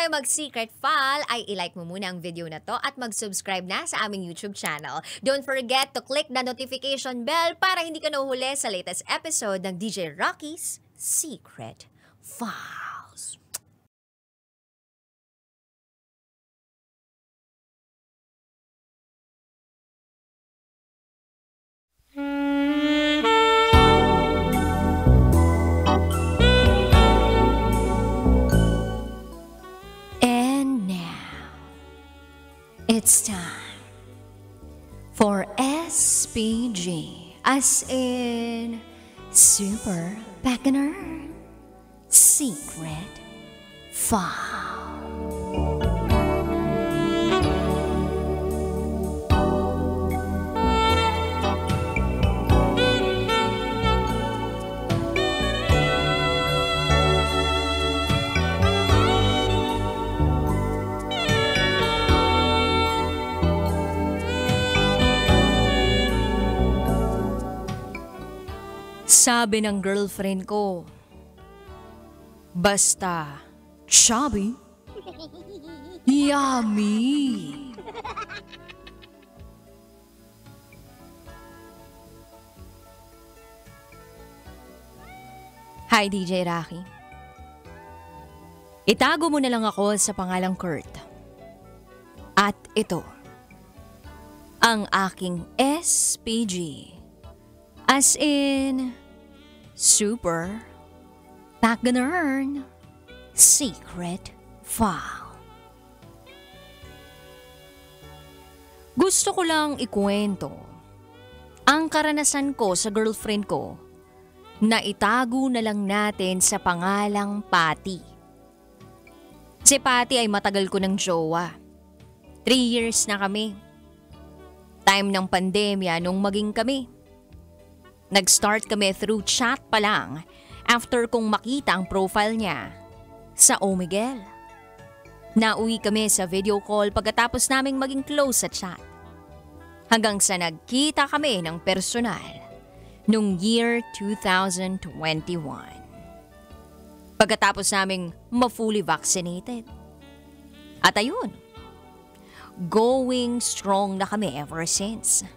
tayo mag-secret file, ay ilike mo muna ang video na to at mag-subscribe na sa aming YouTube channel. Don't forget to click the notification bell para hindi ka nahuhuli sa latest episode ng DJ Rocky's Secret Files. It's time for SPG, as in Super Beginner Secret File. Sabi ng girlfriend ko, basta chubby, yummy. Hi DJ Rocky. Itago mo na lang ako sa pangalang Kurt. At ito, ang aking SPG. As in Super Beginner Secret File. Gusto ko lang ikwento ang karanasan ko sa girlfriend ko na itago na lang natin sa pangalang Patty. Si Patty ay matagal ko ng jowa. 3 years na kami. Time ng pandemya nung maging kami. Nag-start kami through chat pa lang after kong makita ang profile niya sa Omegle. Nauwi kami sa video call pagkatapos naming maging close sa chat. Hanggang sa nagkita kami ng personal nung year 2021. Pagkatapos naming ma-fully vaccinated. At ayun, going strong na kami ever since.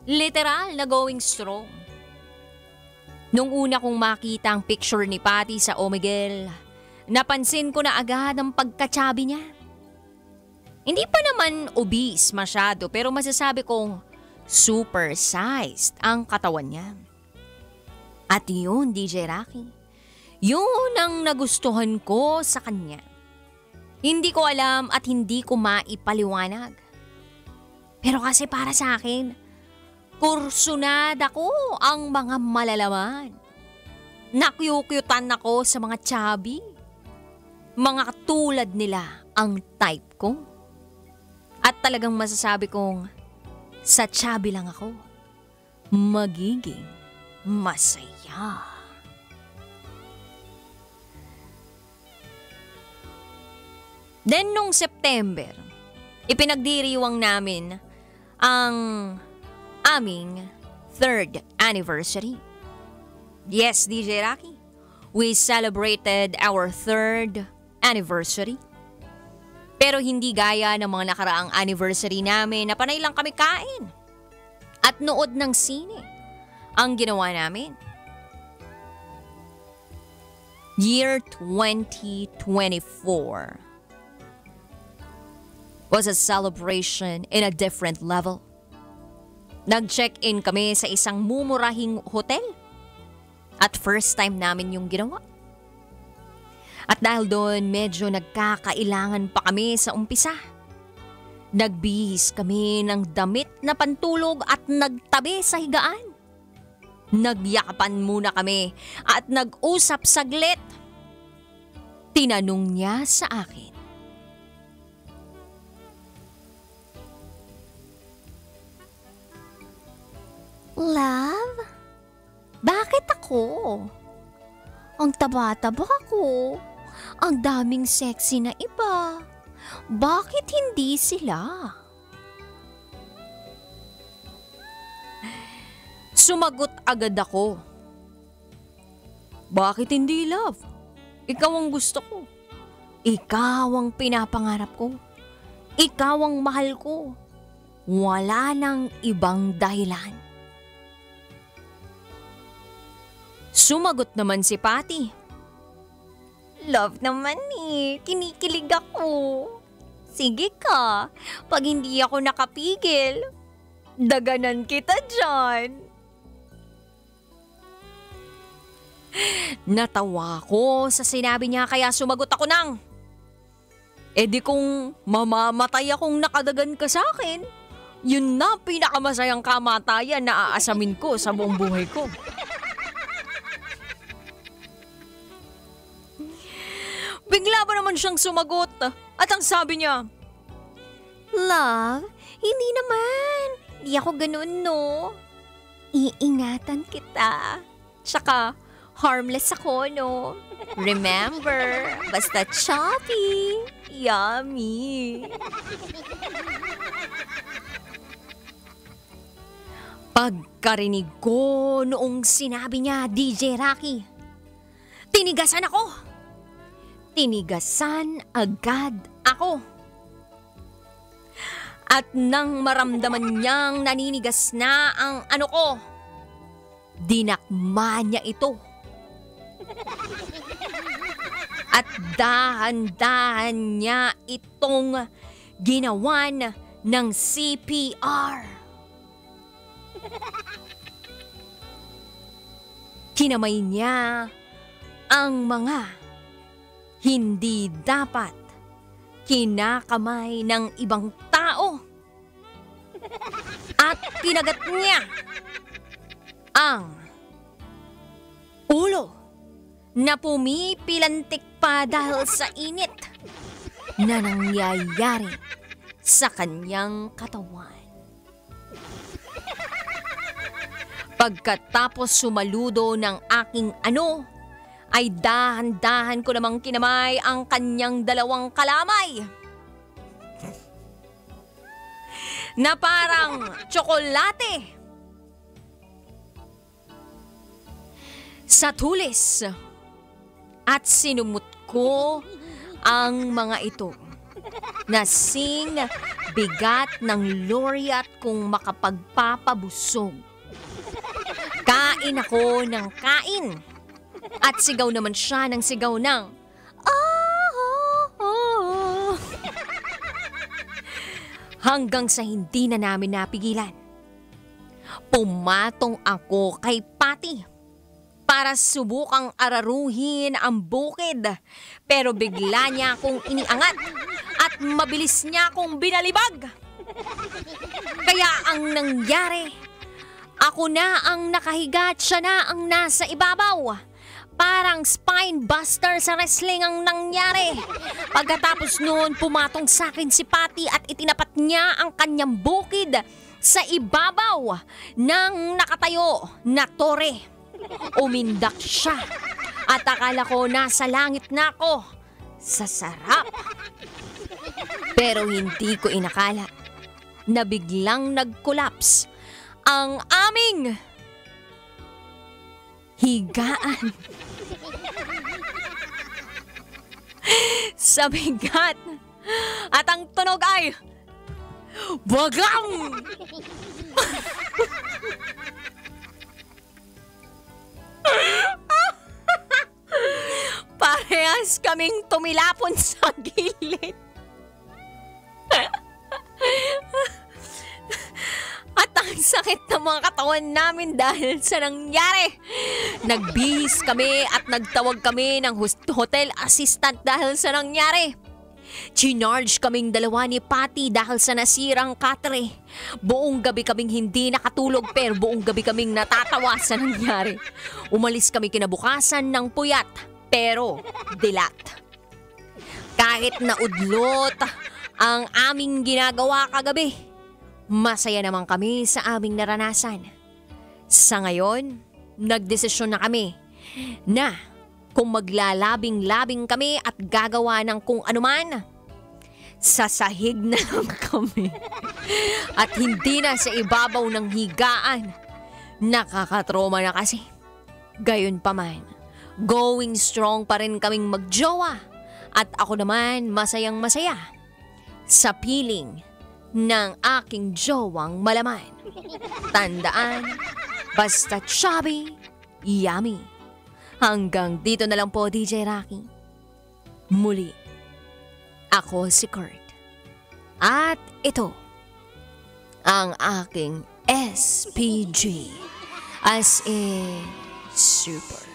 Literal na going strong. Nung una kong makita ang picture ni Patty sa Omegle, napansin ko na agad ang pagkatsabi niya. Hindi pa naman obese masyado pero masasabi kong super sized ang katawan niya. At yun, DJ Rocky, yun ang nagustuhan ko sa kanya. Hindi ko alam at hindi ko maipaliwanag. Pero kasi para sa akin, kursunada ko ang mga malalaman. Nakyukyutan ako sa mga chubby. Mga katulad nila ang type ko. At talagang masasabi kong sa chubby lang ako magiging masaya. Then nung September, ipinagdiriwang namin ang aming 3rd anniversary. Yes, DJ Rocky, we celebrated our 3rd anniversary. Pero hindi gaya ng mga nakaraang anniversary namin na panay lang kami kain at nood ng sine ang ginawa namin. Year 2024 was a celebration in a different level. Nag-check-in kami sa isang mumurahing hotel. At first time namin yung ginawa. At dahil doon, medyo nagkakailangan pa kami sa umpisa. Nagbihis kami ng damit na pantulog at nagtabi sa higaan. Nagyakapan muna kami at nag-usap saglit. Tinanong niya sa akin, "Love, bakit ako? Ang taba-taba ko. Ang daming sexy na iba. Bakit hindi sila?" Sumagot agad ako. "Bakit hindi, love? Ikaw ang gusto ko. Ikaw ang pinapangarap ko. Ikaw ang mahal ko. Wala nang ibang dahilan. Sumagot naman si Patty. Love naman kinikilig ako. Sige ka, pag hindi ako nakapigil, daganan kita dyan. Natawa ko sa sinabi niya kaya sumagot ako ng, di kung mamamatay akong nakadagan ka sa akin, yun na pinakamasayang kamatayan na aasamin ko sa buong buhay ko. Bigla ba naman siyang sumagot at ang sabi niya, Love, hindi naman. Di ako ganun, no? Iingatan kita. Tsaka, harmless ako, no? Remember, basta choppy, yummy. Pagkarinig ko noong sinabi niya, DJ Rocky, tinigasan ako. Tinigasan agad ako. At nang maramdaman niyang naninigas na ang ano ko, dinakma niya ito. At dahan-dahan niya itong ginawan ng CPR. Kinamay niya ang mga hindi dapat kinakamay ng ibang tao. At pinagat niya ang ulo na pumipilantik pa dahil sa init na nangyayari sa kanyang katawan. Pagkatapos sumaludo ng aking ay dahan-dahan ko namang kinamay ang kanyang dalawang kalamay na parang tsokolate. Sa tulis at sinumot ko ang mga ito na sing bigat ng laureate kung makapagpapabusog. Kain ako ng kain. At sigaw naman siya ng sigaw ng oh. Hanggang sa hindi na namin napigilan. Pumatong ako kay Patty para subukang araruhin ang bukid. Pero bigla niya akong iniangat at mabilis niya akong binalibag. Kaya ang nangyari, ako na ang nakahiga at siya na ang nasa ibabaw. Parang spine buster sa wrestling ang nangyari. Pagkatapos noon, pumatong sa akin si Patty at itinapat niya ang kanyang bukid sa ibabaw ng nakatayo na tore. Umindak siya at akala ko nasa langit na ako sa sarap. Pero hindi ko inakala na biglang nag-collapse ang aming higaan. Sa bigat at ang tunog ay bagang! Parehas kaming tumilapon sa gilid. At ang sakit ng mga katawan namin dahil sa nangyari. Nagbihis kami at nagtawag kami ng hotel assistant dahil sa nangyari. Chinarge kaming dalawa ni Patty dahil sa nasirang katre. Buong gabi kaming hindi nakatulog pero buong gabi kaming natatawa sa nangyari. Umalis kami kinabukasan ng puyat pero dilat. Kahit naudlot ang aming ginagawa kagabi, masaya naman kami sa aming naranasan. Sa ngayon, nagdesisyon na kami na kung maglalabing-labing kami at gagawa ng kung anuman, sasahig na lang kami. At hindi na sa ibabaw ng higaan. Nakakatroma na kasi. Gayon pa man, going strong pa rin kaming magjowa At ako naman masayang masaya sa piling ng aking jowang malaman. Tandaan, basta chubby, yummy. Hanggang dito na lang po, DJ Rocky. Muli, ako si Kurt. At ito, ang aking SPG, as in Super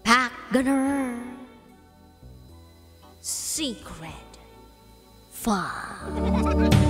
Pack Gunner Secret Fun.